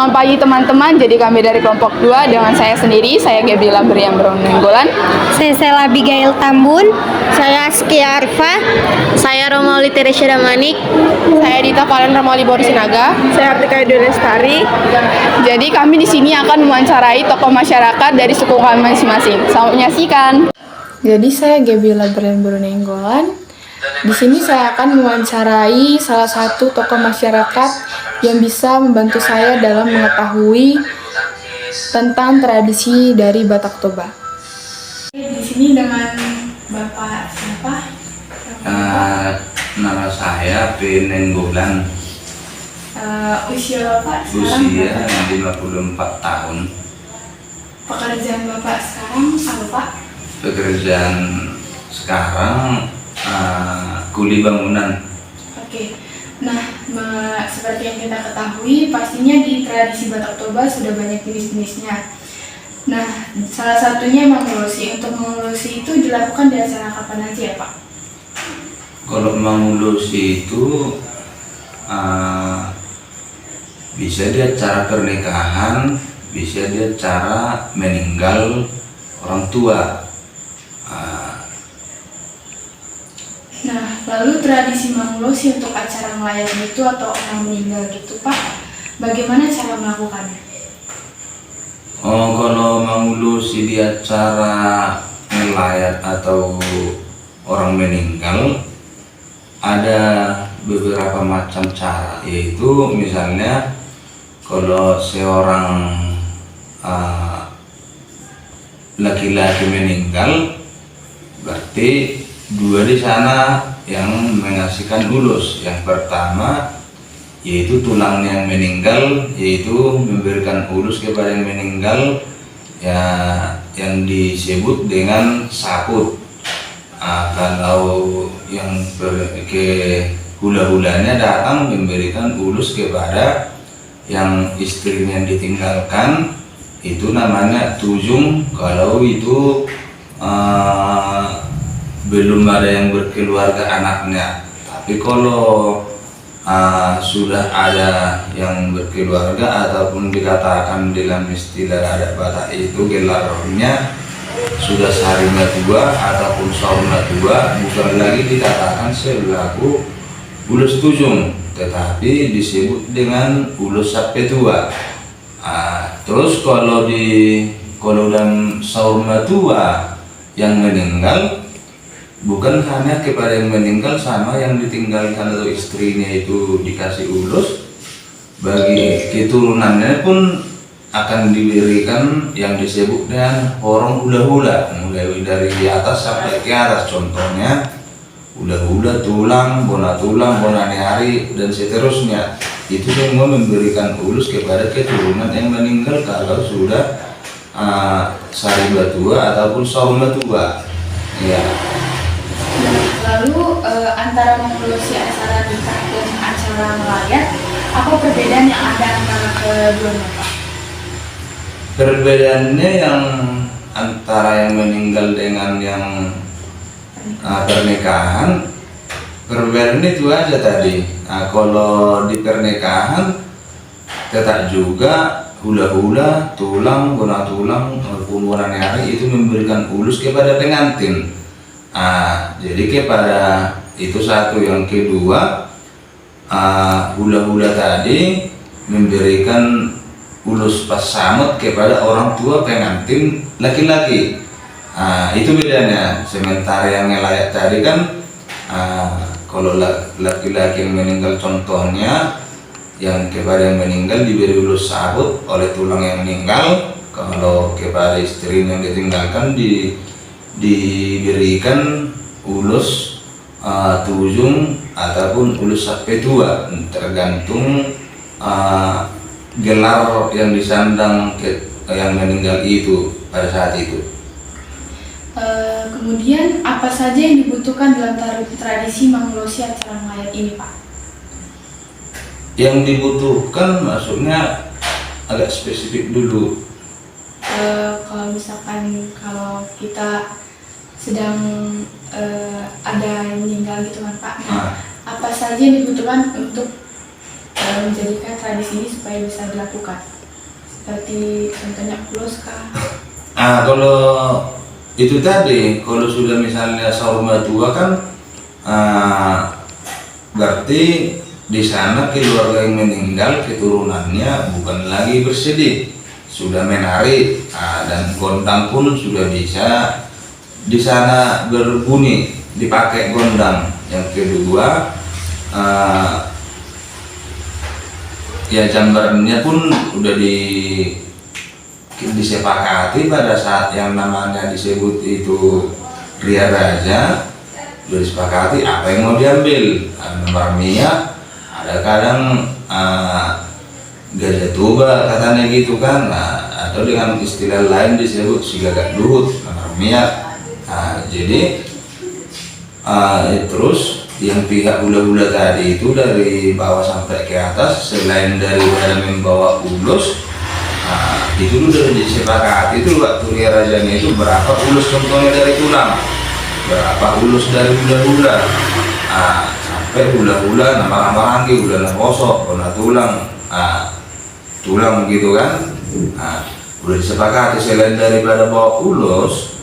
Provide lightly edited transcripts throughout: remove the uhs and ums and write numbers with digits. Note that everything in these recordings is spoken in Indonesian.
Selamat pagi teman-teman, jadi kami dari kelompok 2 dengan saya sendiri, saya Gabriela Beriam Nenggolan. Saya Sela Abigail Tambun. Saya Askia Arfa. Saya Romauli Teresia Damanik. Saya Dita Valen Romali Borisinaga. Saya Artika Idul Lestari. Jadi kami di sini akan mewawancarai tokoh masyarakat dari suku kami masing-masing. Selamat menyaksikan. Jadi saya Gabriela Beriam Nenggolan. Di sini saya akan mewawancarai salah satu tokoh masyarakat yang bisa membantu saya dalam mengetahui tentang tradisi dari Batak Toba. Di sini dengan Bapak siapa? Nama saya Nenggolan. Usia Bapak sekarang? Usia 54 tahun. Pekerjaan Bapak sekarang apa Pak? Pekerjaan sekarang kuli bangunan. Oke. Nah, seperti yang kita ketahui, pastinya di tradisi Batak Toba sudah banyak jenis-jenisnya. Nah, salah satunya mangulusi. Untuk mangulusi itu dilakukan di acara kapan aja ya Pak? Kalau mangulusi itu bisa di acara pernikahan, bisa di acara meninggal orang tua. Nah, lalu tradisi mangulusi untuk acara melayat itu atau orang meninggal gitu Pak, bagaimana cara melakukannya? Oh, kalau mangulusi di acara melayat atau orang meninggal ada beberapa macam cara, yaitu misalnya kalau seorang laki-laki meninggal, berarti dua di sana yang mengasihkan ulus. Yang pertama yaitu tulangnya yang meninggal, yaitu memberikan ulus kepada yang meninggal ya, yang disebut dengan saput. Kalau yang ke hula-hulanya datang memberikan ulus kepada yang istrinya yang ditinggalkan, itu namanya tujung. Kalau itu belum ada yang berkeluarga anaknya. Tapi kalau sudah ada yang berkeluarga ataupun dikatakan dalam istilah adat Batak itu gelarnya sudah sarinya tua ataupun saurna tua, bukan lagi dikatakan selaku ulus tujung, tetapi disebut dengan ulus sape tua. Terus kalau dalam saurna tua yang meninggal, bukan hanya kepada yang meninggal, sama yang ditinggalkan atau istrinya itu dikasih ulus, bagi keturunannya pun akan diberikan yang disebut dengan orang hula-hula, mulai dari atas sampai ke atas. Contohnya hula-hula tulang, bona hari, dan seterusnya. Itu semua memberikan ulus kepada keturunan yang meninggal kalau sudah sariba tua ataupun sauma tua. Ya. Lalu antara mangulusi acara nikah dan acara melayat, apa perbedaan yang ada antara keduanya Pak? Perbedaannya yang antara yang meninggal dengan yang pernikahan, perbedaan itu aja tadi. Kalau di pernikahan tetap juga hula-hula, tulang, bona tulang, maupun bona hari itu memberikan ulus kepada pengantin. Jadi kepada itu satu. Yang kedua, hula-hula tadi memberikan ulus pasamut kepada orang tua pengantin laki-laki. Itu bedanya. Sementara yang melayat tadi kan kalau laki-laki yang meninggal, contohnya yang kepada yang meninggal diberi ulus sabut oleh tulang yang meninggal. Kalau kepada istri yang ditinggalkan diberikan ulus tujung ataupun ulus sape tua, tergantung gelar yang disandang yang meninggal itu pada saat itu. Kemudian apa saja yang dibutuhkan dalam tradisi mangulusi acara melayat ini Pak? Yang dibutuhkan maksudnya agak spesifik dulu. Kalau misalkan kalau kita sedang ada yang meninggal gitu kan Pak, apa saja yang dibutuhkan untuk menjadikan tradisi ini supaya bisa dilakukan? Seperti contohnya ulos kah? Kalau itu tadi, kalau sudah misalnya sahur tua kan berarti di sana keluarga yang meninggal keturunannya bukan lagi bersedih, sudah menari, dan gondang pun sudah bisa di sana berbunyi, dipakai gondang. Yang kedua, ya jambarannya pun udah disepakati pada saat yang namanya disebut itu Ria Raja, udah disepakati apa yang mau diambil. Ada nomor minyak, ada kadang gajah tuba katanya gitu kan, atau dengan istilah lain disebut sigagak duhut, nomor minyak. Jadi terus yang pihak hula-hula tadi itu dari bawah sampai ke atas, selain daripada membawa ulos, itu udah disepakati itu waktu Ria Rajanya itu berapa ulus contohnya dari tulang, berapa ulus dari hula-hula, sampai hula-hula nama-nama lagi, hula kosok, warna tulang, tulang gitu kan. Udah disepakati selain daripada bawa ulus,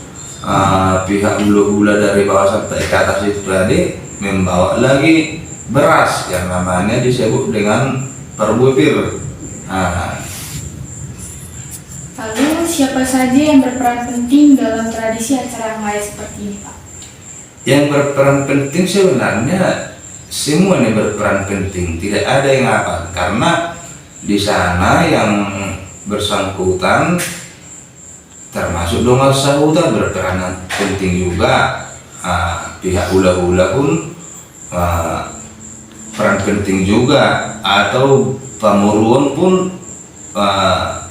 pihak hula-hula dari bawah sampai ke atas itu tadi membawa lagi beras yang namanya disebut dengan perbutir. Lalu siapa saja yang berperan penting dalam tradisi acara ngayat seperti ini, Pak? Yang berperan penting sebenarnya semua ini berperan penting, tidak ada yang apa, karena di sana yang bersangkutan termasuk dongal sahuta berperan penting juga. Pihak hula-hula pun peran penting juga, atau pamuruan pun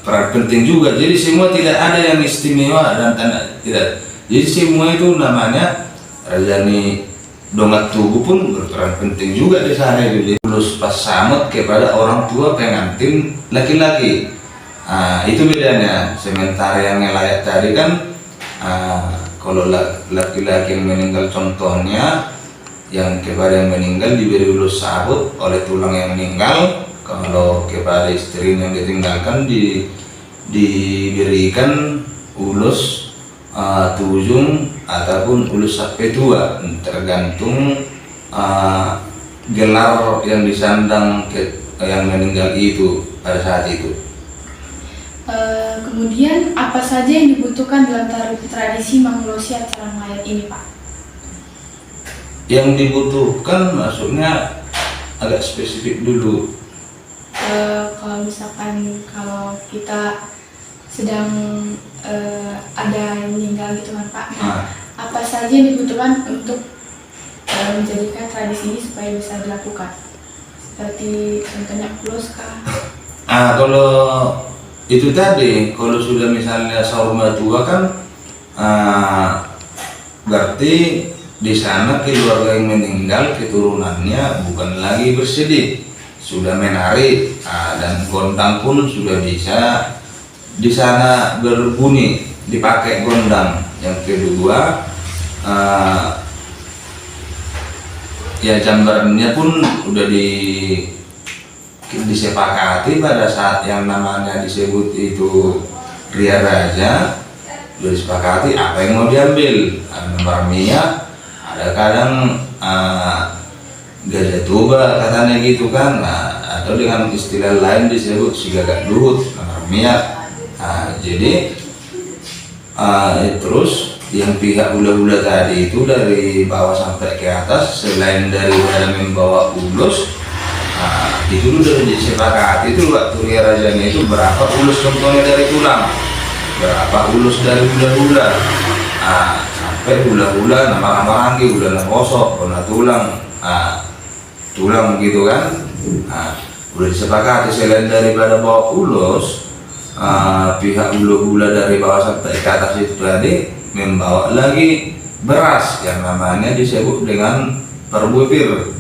peran penting juga. Jadi semua tidak ada yang istimewa dan tidak. Jadi semua itu namanya Rajani dongat tubuh pun berperan penting juga di sana itu. Lulus pas samut kepada orang tua pengantin laki-laki. Itu bedanya. Sementara yang layak tadi kan kalau laki-laki yang meninggal contohnya, yang kepada yang meninggal diberi ulus sabut oleh tulang yang meninggal. Kalau kepada istri yang ditinggalkan diberikan ulus tujung ataupun ulus sampai tua, tergantung gelar yang disandang yang meninggal itu pada saat itu. Kemudian apa saja yang dibutuhkan dalam tradisi mengulosi acara ngayat ini, Pak? Yang dibutuhkan maksudnya agak spesifik dulu. Kalau misalkan kalau kita sedang ada yang meninggal gitu kan, Pak, apa saja yang dibutuhkan untuk menjadikan tradisi ini supaya bisa dilakukan? Seperti contohnya ulos kah? Kalau itu tadi, kalau sudah misalnya sahur tua kan berarti di sana keluarga yang meninggal keturunannya bukan lagi bersedih, sudah menari, dan gondang pun sudah bisa di sana berbunyi, dipakai gondang. Yang kedua, ya jambarannya pun udah disepakati pada saat yang namanya disebut itu Ria Raja, udah disepakati apa yang mau diambil. Ada nomor minyak, ada kadang gajah tuba katanya gitu kan, atau dengan istilah lain disebut sigagak duhut, nomor minyak. Jadi terus yang pihak hula-hula tadi itu dari bawah sampai ke atas, selain daripada membawa ulus, itu udah disepakati itu waktu Ria Rajanya itu berapa ulus contohnya dari tulang, berapa ulus dari hula-hula, sampai hula-hula nama-nama lagi, hula kosok, warna tulang, tulang gitu kan. Udah disepakati selain daripada bawa ulus, pihak hula-hula dari bawah sampai ke atas itu tadi membawa lagi beras yang namanya disebut dengan perbutir.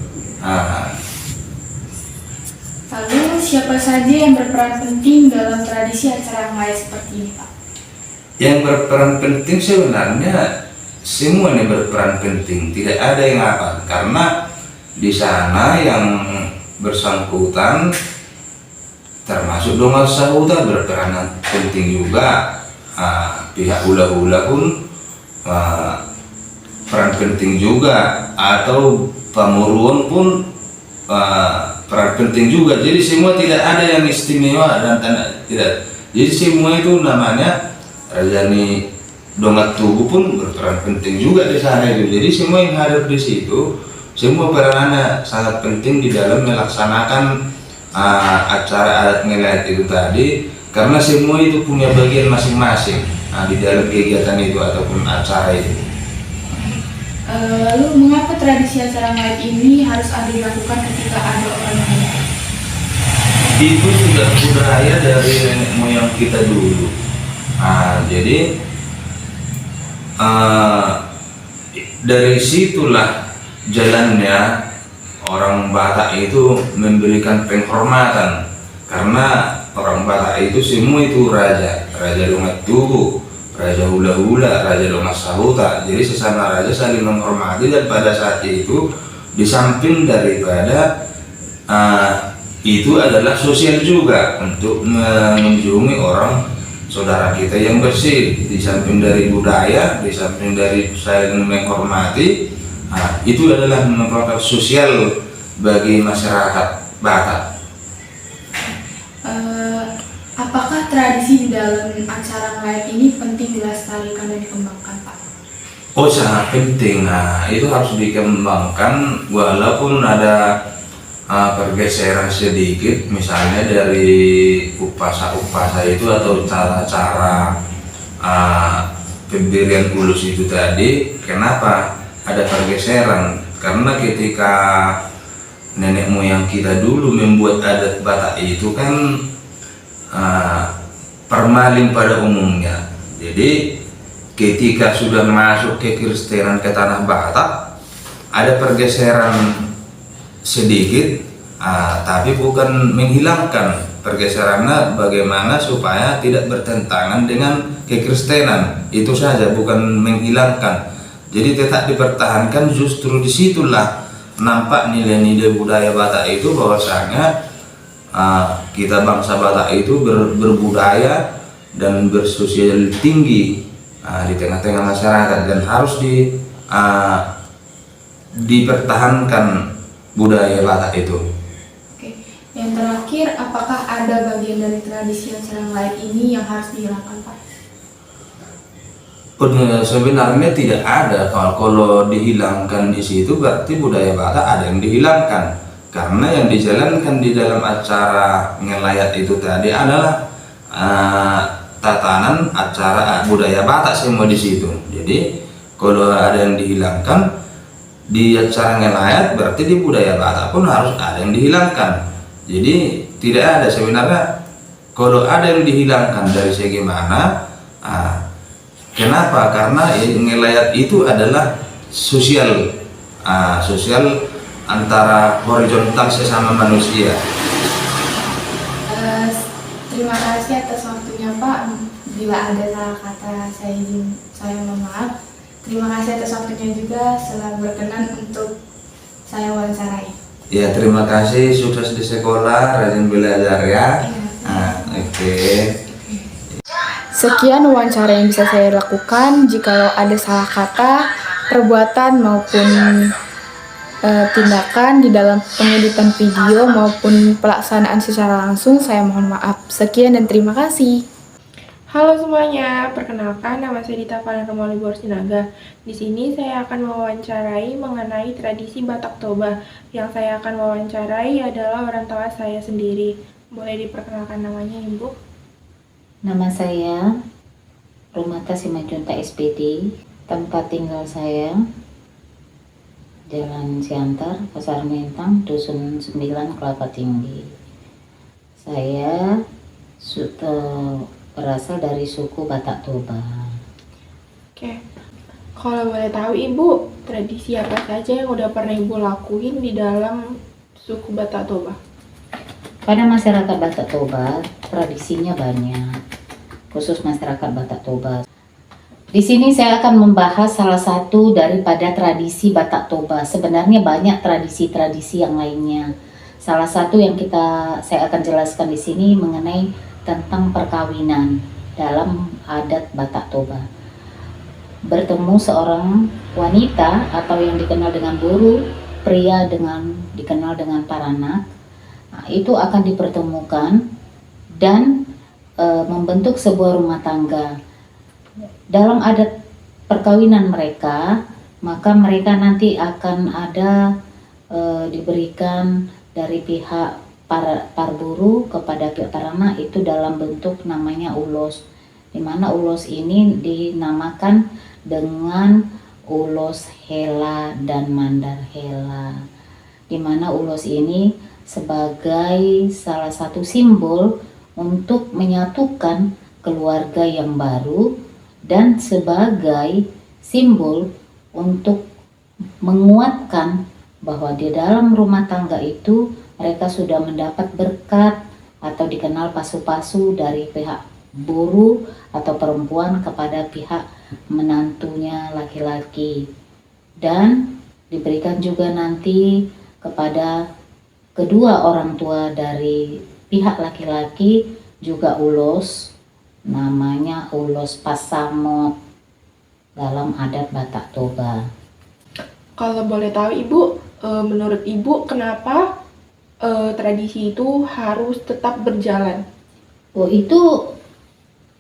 Lalu siapa saja yang berperan penting dalam tradisi acara ngayat seperti ini, Pak? Yang berperan penting sebenarnya semua ini berperan penting, tidak ada yang apa, karena di sana yang bersangkutan termasuk dongas sahuta berperanan penting juga. Pihak hula-hula pun peran penting juga, atau pamuruan pun peran penting juga. Jadi semua tidak ada yang istimewa dan tidak. Jadi semua itu namanya rajani dongat tubuh pun berperan penting juga di sana itu. Jadi semua yang hadir di situ, semua peranannya sangat penting di dalam melaksanakan acara adat ngelayat itu tadi, karena semua itu punya bagian masing-masing di dalam kegiatan itu ataupun acara itu. Lalu mengapa tradisi acara ngelayat ini harus ada dilakukan ketika ada orang meninggal? Itu sudah budaya dari nenek moyang kita dulu. Jadi dari situlah jalannya orang Batak itu memberikan penghormatan, karena orang Batak itu semua itu raja dongat tubuh, raja hula-hula, raja dongat sahuta. Jadi sesama raja saling menghormati, dan pada saat itu di samping daripada itu adalah sosial juga untuk mengunjungi orang saudara kita yang bersih. Di samping dari budaya, di samping dari saling menghormati, itu adalah merupakan sosial bagi masyarakat Batak. Apakah tradisi di dalam acara ngelayat ini penting dilestarikan dan dikembangkan, Pak? Oh, sangat penting. Itu harus dikembangkan walaupun ada pergeseran sedikit, misalnya dari upasa itu atau cara-cara pemberian ulus itu tadi. Kenapa ada pergeseran? Karena ketika nenek moyang kita dulu membuat adat Batak itu kan permalin pada umumnya. Jadi ketika sudah masuk ke Kristenan, ke tanah Batak, ada pergeseran sedikit, tapi bukan menghilangkan. Pergeserannya bagaimana supaya tidak bertentangan dengan kekristenan, itu saja, bukan menghilangkan. Jadi tetap dipertahankan. Justru disitulah nampak nilai-nilai budaya Batak itu, bahwasanya kita bangsa Batak itu berbudaya dan bersosial tinggi di tengah-tengah masyarakat, dan harus dipertahankan budaya Batak itu. Oke. Yang terakhir, apakah ada bagian dari tradisi acara ngelayat ini yang harus dihilangkan, Pak? Sebenarnya tidak ada. Kalau dihilangkan di situ berarti budaya Batak ada yang dihilangkan, karena yang dijalankan di dalam acara ngelayat itu tadi adalah tatanan acara budaya Batak semua di situ. Jadi kalau ada yang dihilangkan di acara ngelayat, berarti di budaya Batak pun harus ada yang dihilangkan. Jadi tidak ada sebenarnya. Kalau ada yang dihilangkan dari segi mana? Kenapa? Karena ngelayat itu adalah sosial, sosial antara horizontal sesama manusia. Terima kasih atas waktunya, Pak. Bila ada salah kata, saya mohon maaf. Terima kasih atas waktunya juga, setelah berkenan untuk saya wawancarai. Ya, terima kasih. Sukses di sekolah, rajin belajar ya. Oke. Sekian wawancara yang bisa saya lakukan. Jikalau ada salah kata, perbuatan maupun tindakan di dalam pengeditan video maupun pelaksanaan secara langsung, saya mohon maaf. Sekian dan terima kasih. Halo semuanya, perkenalkan nama saya Dita Valen Romauli Borsinaga. Di sini saya akan mewawancarai mengenai tradisi Batak Toba. Yang saya akan wawancarai adalah orang tua saya sendiri. Boleh diperkenalkan namanya, Ibu? Nama saya Rumata Simajunta SPD. Tempat tinggal saya Jalan Siantar, Pasar Mentang, Dusun 9, Kelapa Tinggi. Saya berasal dari suku Batak Toba. Oke, kalau boleh tahu Ibu, tradisi apa saja yang udah pernah Ibu lakuin di dalam suku Batak Toba? Pada masyarakat Batak Toba, tradisinya banyak, khusus masyarakat Batak Toba. Di sini saya akan membahas salah satu daripada tradisi Batak Toba. Sebenarnya banyak tradisi-tradisi yang lainnya. Salah satu yang saya akan jelaskan di sini mengenai tentang perkawinan dalam adat Batak Toba. Bertemu seorang wanita atau yang dikenal dengan buru, pria dikenal dengan paranak, itu akan dipertemukan dan membentuk sebuah rumah tangga. Dalam adat perkawinan mereka, maka mereka nanti akan ada diberikan dari pihak parburu kepada pihak paranak itu dalam bentuk namanya ulos, di mana ulos ini dinamakan dengan ulos hela dan mandar hela, di mana ulos ini sebagai salah satu simbol untuk menyatukan keluarga yang baru dan sebagai simbol untuk menguatkan bahwa di dalam rumah tangga itu mereka sudah mendapat berkat atau dikenal pasu-pasu dari pihak buru atau perempuan kepada pihak menantunya laki-laki, dan diberikan juga nanti kepada kedua orang tua dari pihak laki-laki juga ulos, namanya ulos pasamot dalam adat Batak Toba. Kalau boleh tahu Ibu, menurut Ibu kenapa tradisi itu harus tetap berjalan? Oh,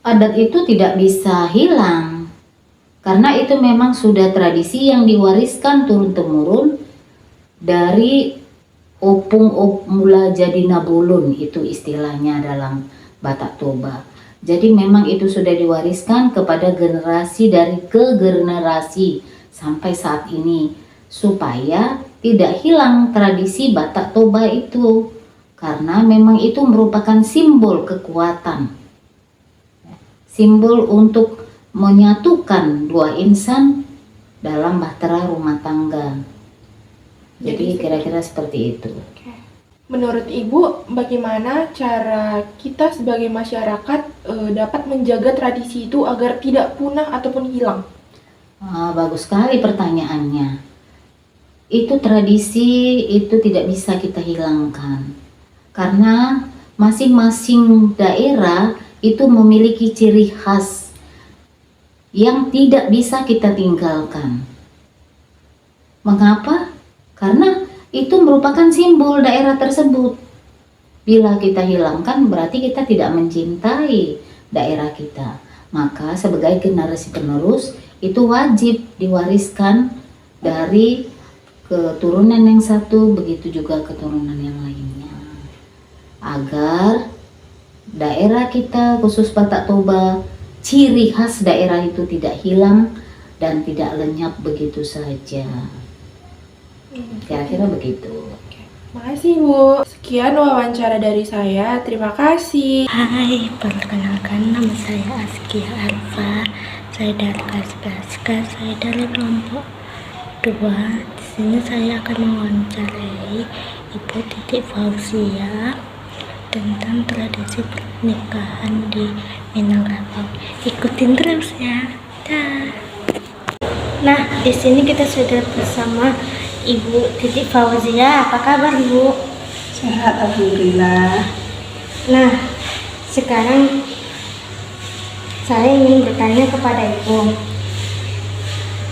adat itu tidak bisa hilang karena itu memang sudah tradisi yang diwariskan turun-temurun dari opung mula jadi nabulun, itu istilahnya dalam Batak Toba. Jadi memang itu sudah diwariskan kepada generasi dari ke generasi sampai saat ini, supaya tidak hilang tradisi Batak Toba itu, karena memang itu merupakan simbol kekuatan, simbol untuk menyatukan dua insan dalam bahtera rumah tangga. Jadi kira-kira seperti itu. Menurut Ibu, bagaimana cara kita sebagai masyarakat dapat menjaga tradisi itu agar tidak punah ataupun hilang? Bagus sekali pertanyaannya. Itu tradisi itu tidak bisa kita hilangkan karena masing-masing daerah itu memiliki ciri khas yang tidak bisa kita tinggalkan. Mengapa? Karena itu merupakan simbol daerah tersebut. Bila kita hilangkan berarti kita tidak mencintai daerah kita. Maka sebagai generasi penerus itu wajib diwariskan dari keturunan yang satu, begitu juga keturunan yang lainnya, agar daerah kita khusus Batak Toba, ciri khas daerah itu tidak hilang dan tidak lenyap begitu saja. Kira-kira begitu. Makasih Bu. Sekian wawancara dari saya. Terima kasih. Hai, perkenalkan nama saya Askia Arfa. Saya dari kelas 11, saya dari kelompok 2. Di sini saya akan mewawancarai Ibu Titik Fauzia tentang tradisi pernikahan di Minangkabau. Ikutin terus ya. Dah. Nah, di sini kita sudah bersama Ibu Titik Fauzia. Apa kabar, Bu? Sehat, alhamdulillah. Nah, sekarang saya ingin bertanya kepada Ibu.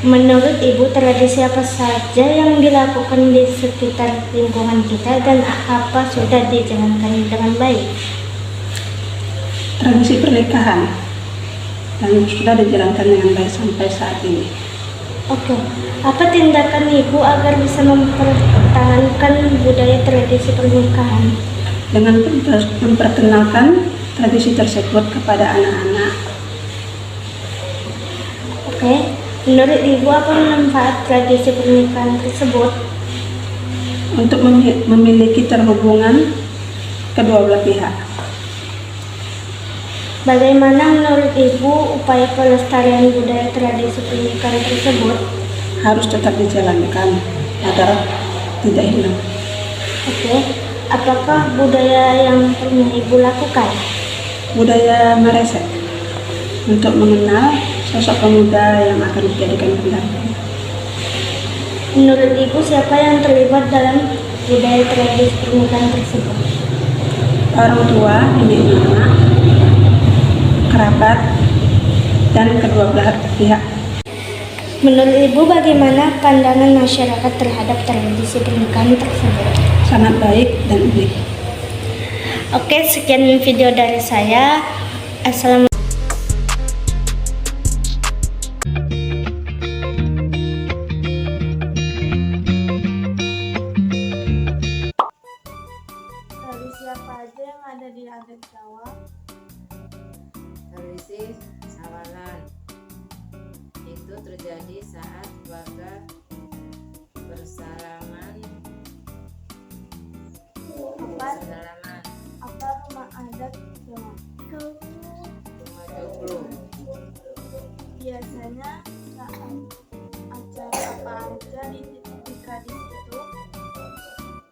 Menurut Ibu, tradisi apa saja yang dilakukan di sekitar lingkungan kita dan apa sudah dijalankan dengan baik? Tradisi pernikahan yang sudah dijalankan dengan baik sampai saat ini. Oke, apa tindakan Ibu agar bisa mempertahankan budaya tradisi pernikahan? Dengan memperkenalkan tradisi tersebut kepada anak-anak. Oke, menurut Ibu apa manfaat tradisi pernikahan tersebut? Untuk memiliki terhubungan kedua belah pihak. Bagaimana menurut Ibu upaya pelestarian budaya tradisi pernikahan tersebut? Harus tetap dijalankan agar tidak hilang. Oke, apakah budaya yang pernah Ibu lakukan? Budaya meresep untuk mengenal sosok pemuda yang akan dijadikan pendamping. Menurut Ibu siapa yang terlibat dalam budaya tradisi pernikahan tersebut? Orang tua, nenek mama, kerabat, dan kedua belah pihak. Menurut Ibu, bagaimana pandangan masyarakat terhadap tradisi pernikahan tersebut? Sangat baik dan unik. Oke, sekian video dari saya. Assalamualaikum. Tradisi apa aja yang ada di adat Jawa? Tradisi sawalan itu terjadi saat keluarga bersalaman bersalaman Apa rumah adat Jawa? rumah joglo. Biasanya saat acara apa aja jika di situ?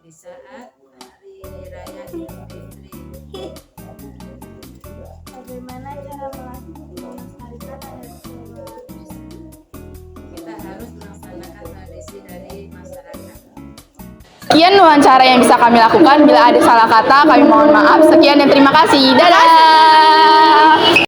Di saat hari raya Idul Fitri, Bagaimana cara melestarikan adat Jawa? kita harus melaksanakan tradisi dari masyarakat. Sekian wawancara yang bisa kami lakukan. Bila ada salah kata, kami mohon maaf. Sekian dan terima kasih. Dadah!